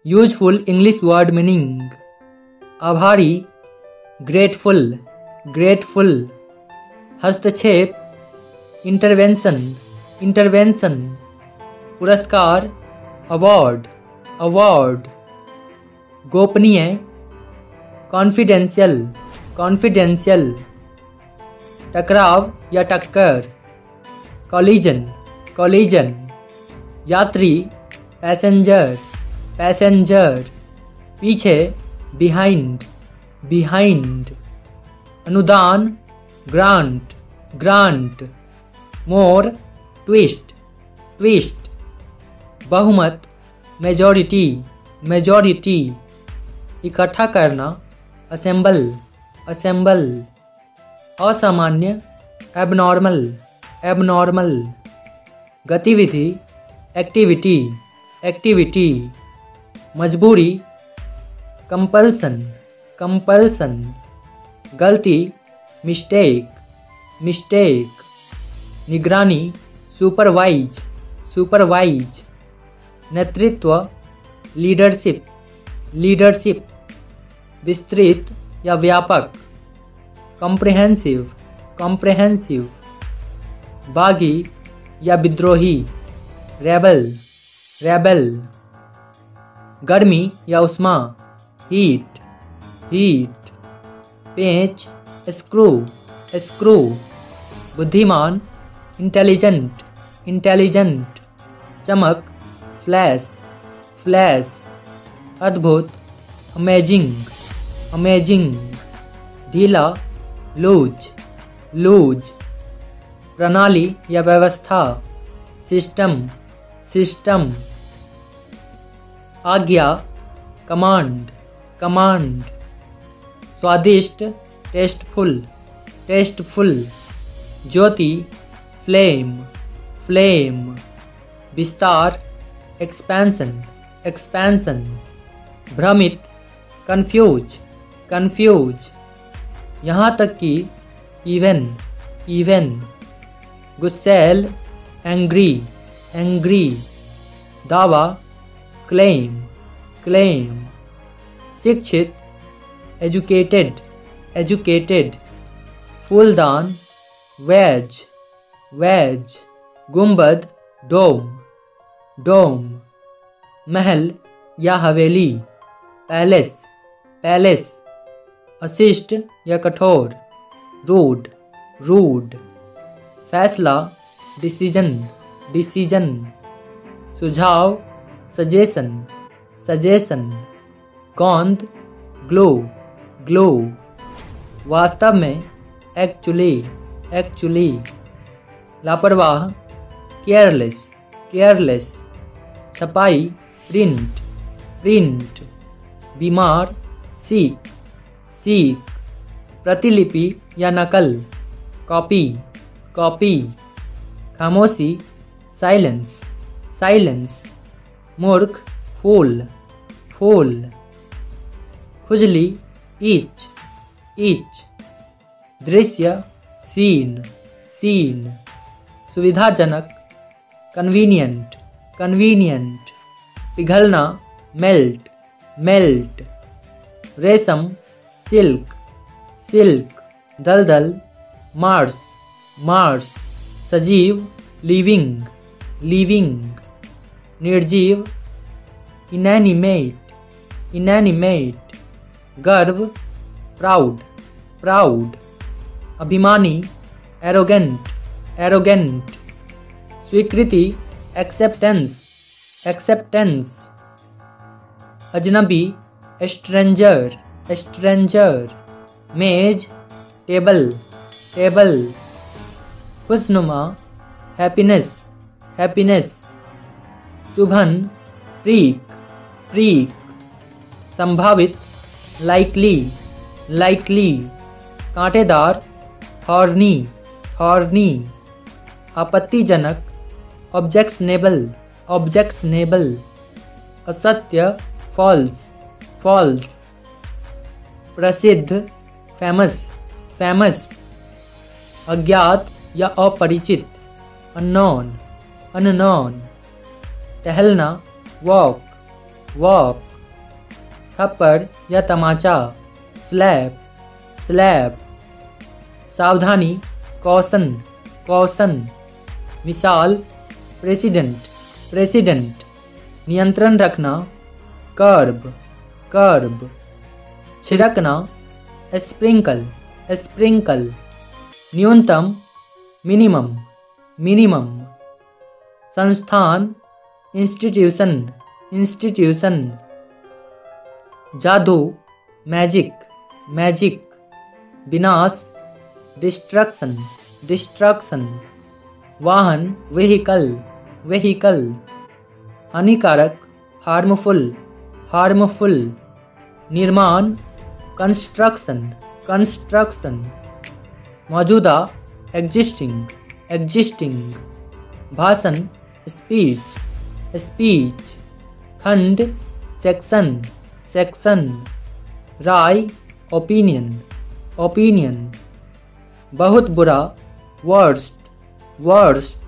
Useful English word meaning आभारी, grateful, grateful. हस्तक्षेप, intervention, intervention. पुरस्कार, अवार्ड, अवार्ड। गोपनीय, कॉन्फिडेंशियल, कॉन्फिडेंशियल। टकराव या टक्कर, कॉलिजन, कॉलिजन। यात्री, पैसेंजर, पैसेंजर। पीछे, बिहाइंड, बिहाइंड। अनुदान, ग्रांट, ग्रांट। मोर, ट्विस्ट, ट्विस्ट। बहुमत, मेजॉरिटी, मेजॉरिटी। इकट्ठा करना, असेंबल, असेंबल। असामान्य, एबनॉर्मल, एबनॉर्मल। गतिविधि, एक्टिविटी, एक्टिविटी। मजबूरी, कंपल्सन, कंपल्सन। गलती, मिस्टेक, मिस्टेक। निगरानी, सुपरवाइज, सुपरवाइज। नेतृत्व, लीडरशिप, लीडरशिप। विस्तृत या व्यापक, कॉम्प्रिहेंसिव, कॉम्प्रिहेंसिव। बागी या विद्रोही, रेबल, रेबल। गर्मी या उष्मा, हीट, हीट। पेंच, स्क्रू, स्क्रू। बुद्धिमान, इंटेलिजेंट, इंटेलिजेंट। चमक, फ्लैश, फ्लैश। अद्भुत, अमेजिंग, अमेजिंग। ढीला, लूज, लूज। प्रणाली या व्यवस्था, सिस्टम, सिस्टम। आज्ञा, कमांड, कमांड। स्वादिष्ट, टेस्टफुल, टेस्टफुल। ज्योति, फ्लेम, फ्लेम। विस्तार, एक्सपेंशन, एक्सपेंशन। भ्रमित, कंफ्यूज, कंफ्यूज। यहाँ तक कि इवन, इवन। गुस्सैल, एंग्री, एंग्री। दावा, क्लेम, क्लेम। शिक्षित, एजुकेटेड, एजुकेटेड। फूलदान, वेज, वेज। गुंबद, डोम, डोम। महल या हवेली, पैलेस, पैलेस। अशिष्ट या कठोर, रूड, रूड। फैसला, डिसीजन, डिसीजन। सुझाव, सजेशन, सजेशन। गोंद, ग्लो, ग्लो। वास्तव में, एक्चुअली, एक्चुअली। लापरवाह, केयरलेस, केयरलेस। छपाई, प्रिंट, प्रिंट। बीमार, सीक, सीक। प्रतिलिपि या नकल, कॉपी, कॉपी। खामोशी, साइलेंस, साइलेंस। मूर्ख, फूल, फूल। खुजली, ईच, ईच। दृश्य, सीन, सीन। सुविधाजनक, कन्वीनियंट, कन्वीनियंट। पिघलना, मेल्ट, मेल्ट। रेशम, सिल्क, सिल्क। दलदल, मार्स, मार्स। सजीव, लिविंग, लिविंग। निर्जीव, इनैनिमेट, इनैनिमेट। गर्व, प्राउड, प्राउड। अभिमानी, एरोगेंट, एरोगेंट। स्वीकृति, एक्सेप्टेंस, एक्सेप्टेंस। अजनबी, स्ट्रेंजर, स्ट्रेंजर। मेज, टेबल, टेबल। खुशनुमा, हैप्पीनेस, हैप्पीनेस। चुभन, प्रीक, प्रीक। संभावित, लाइकली, लाइकली। कांटेदार, थॉर्नी, थॉर्नी। आपत्तिजनक, ऑब्जेक्शनेबल, ऑब्जेक्शनेबल। असत्य, फॉल्स, फॉल्स। प्रसिद्ध, फेमस, फेमस। अज्ञात या अपरिचित, अननोन, अननोन। टहलना, वॉक, वॉक। थप्पड़ या तमाचा, स्लैप, स्लैप। सावधानी, कॉशन, कॉशन। मिसाल, प्रेसिडेंट, प्रेसिडेंट। नियंत्रण रखना, कर्ब, कर्ब। छिड़कना, स्प्रिंकल, स्प्रिंकल। न्यूनतम, मिनिमम, मिनिमम। संस्थान, इंस्टीट्यूशन, इंस्टीट्यूशन। जादू, मैजिक, मैजिक। विनाश, डिस्ट्रक्शन, डिस्ट्रक्शन। वाहन, व्हीकल, व्हीकल। हानिकारक, हार्मफुल, हार्मफुल। निर्माण, कंस्ट्रक्शन, कंस्ट्रक्शन। मौजूदा, एग्जिस्टिंग, एग्जिस्टिंग। भाषण, स्पीच, स्पीच। खंड, सेक्शन, सेक्शन। राय, ओपिनियन, ओपिनियन। बहुत बुरा, वर्स्ट, वर्स्ट।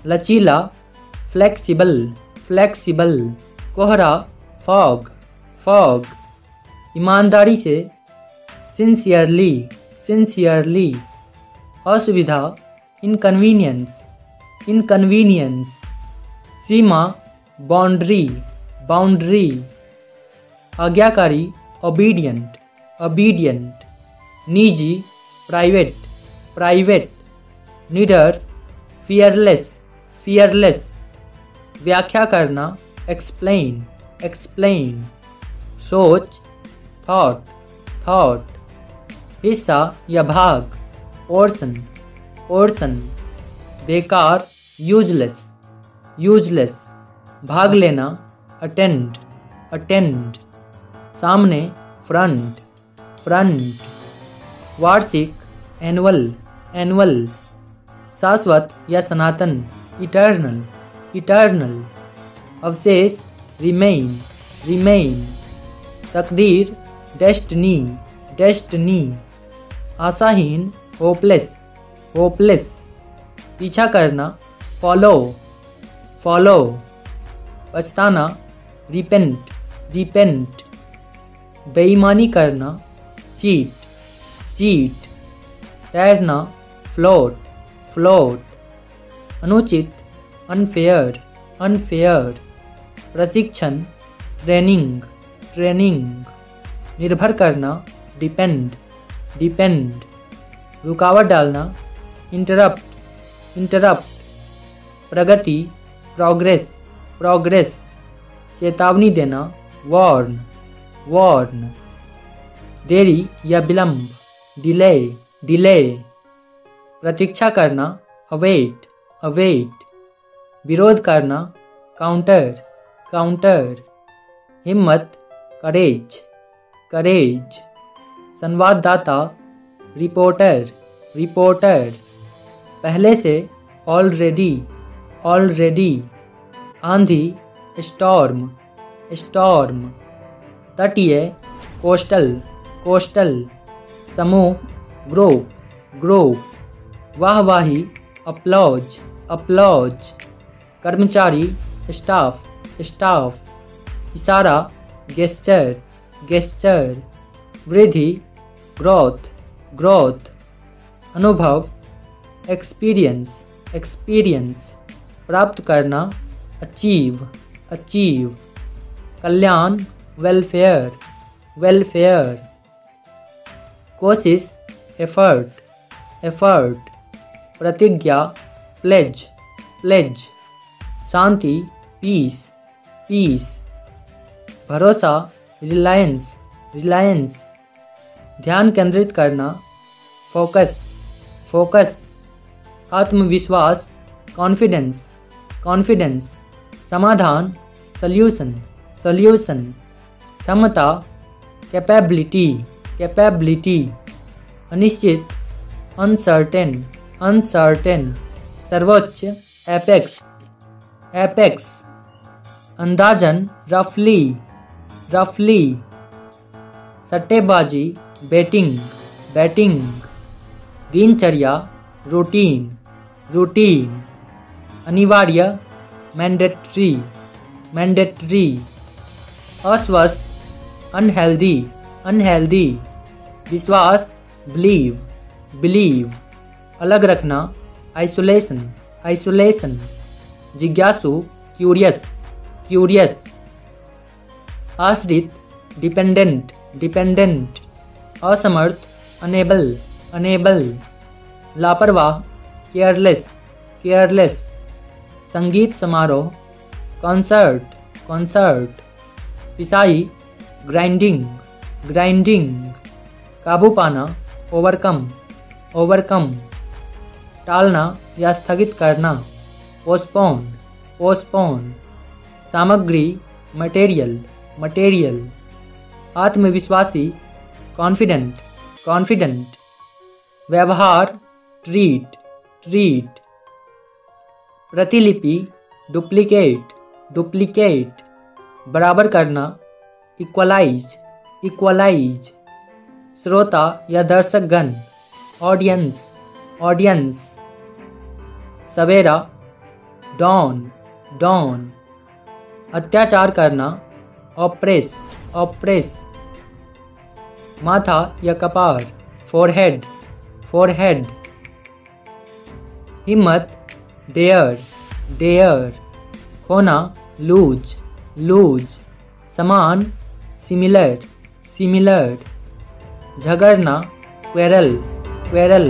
लचीला, फ्लेक्सिबल, फ्लेक्सिबल। कोहरा, फॉग, फॉग। ईमानदारी से, सिंसियरली, सिंसियरली। असुविधा, इनकन्वीनियंस, इनकन्वीनियंस। सीमा, बाउंड्री, बाउंड्री। आज्ञाकारी, ओबीडियंट, ओबीडियंट। निजी, प्राइवेट, प्राइवेट। निडर, फियरलेस, फियरलेस। व्याख्या करना, एक्सप्लेन, एक्सप्लेन। सोच, थॉट, थॉट। हिस्सा या भाग, पोर्शन, पोर्शन। बेकार, यूजलेस, यूजलेस। भाग लेना, अटेंड, अटेंड। सामने, फ्रंट, फ्रंट। वार्षिक, एनुअल, एनुअल। शाश्वत या सनातन, इटर्नल, इटर्नल। अवशेष, रिमेन, रिमेन। तकदीर, डेस्टिनी, डेस्टिनी। आशाहीन, होपलेस, होपलेस। पीछा करना, फॉलो, फॉलो। पछताना, रिपेंट, रिपेंट। बेईमानी करना, चीट, चीट। तैरना, फ्लोट, फ्लोट। अनुचित, अनफेयर, अनफेयर। प्रशिक्षण, ट्रेनिंग, ट्रेनिंग। निर्भर करना, डिपेंड, डिपेंड। रुकावट डालना, इंटरप्ट, इंटरप्ट। प्रगति, प्रोग्रेस, प्रोग्रेस। चेतावनी देना, वार्न, वार्न। देरी या विलंब, डिले, डिले। प्रतीक्षा करना, अवेट, अवेट। विरोध करना, काउंटर, काउंटर। हिम्मत, करेज, करेज। संवाददाता, रिपोर्टर, रिपोर्टर। पहले से, ऑलरेडी, ऑलरेडी। आंधी, स्टॉर्म, स्टॉर्म। तटीय, कोस्टल, कोस्टल। समूह, ग्रुप, ग्रुप। वाहवाही, अपलॉज, अपलॉज। कर्मचारी, स्टाफ, स्टाफ। इशारा, गेस्चर, गेस्चर। वृद्धि, ग्रोथ, ग्रोथ। अनुभव, एक्सपीरियंस, एक्सपीरियंस। प्राप्त करना, अचीव, अचीव। कल्याण, वेलफेयर, वेलफेयर। कोशिश, एफर्ट, एफर्ट। प्रतिज्ञा, प्लेज, प्लेज। शांति, पीस, पीस। भरोसा, रिलायंस, रिलायंस। ध्यान केंद्रित करना, फोकस, फोकस। आत्मविश्वास, कॉन्फिडेंस, कॉन्फिडेंस। समाधान, सल्यूशन, सल्यूशन। क्षमता, कैपेबिलिटी, कैपेबिलिटी। अनिश्चित, अनसर्टेन, अनसर्टेन। सर्वोच्च, एपेक्स, एपेक्स। अंदाजन, रफली, रफली। सट्टेबाजी, बैटिंग, बैटिंग। दिनचर्या, रूटीन, रूटीन। अनिवार्य, मैंडेटरी, मैंडेटरी। अस्वस्थ, अनहेल्दी अनहेल्दी, विश्वास बिलीव बिलीव, अलग रखना आइसोलेशन आइसोलेशन, जिज्ञासु क्यूरियस क्यूरियस, आश्रित डिपेंडेंट डिपेंडेंट, असमर्थ अनेबल अनेबल, लापरवाह केयरलेस केयरलेस, संगीत समारोह कॉन्सर्ट कॉन्सर्ट, पिसाई ग्राइंडिंग ग्राइंडिंग, काबू पाना ओवरकम ओवरकम, टालना या स्थगित करना पोस्टपोन पोस्टपोन, सामग्री मटेरियल मटेरियल, आत्मविश्वासी कॉन्फिडेंट कॉन्फिडेंट, व्यवहार ट्रीट ट्रीट, प्रतिलिपि डुप्लीकेट डुप्लीकेट, बराबर करना इक्वलाइज इक्वलाइज, श्रोता या दर्शकगण ऑडियंस ऑडियंस, सवेरा डॉन डॉन, अत्याचार करना ऑप्रेस ऑप्रेस, माथा या कपार फोरहेड फोरहेड, हिम्मत डेयर डेयर, खोना लूज लूज, समान सिमिलर सिमिलर, झगड़ना क्वेरल क्वेरल।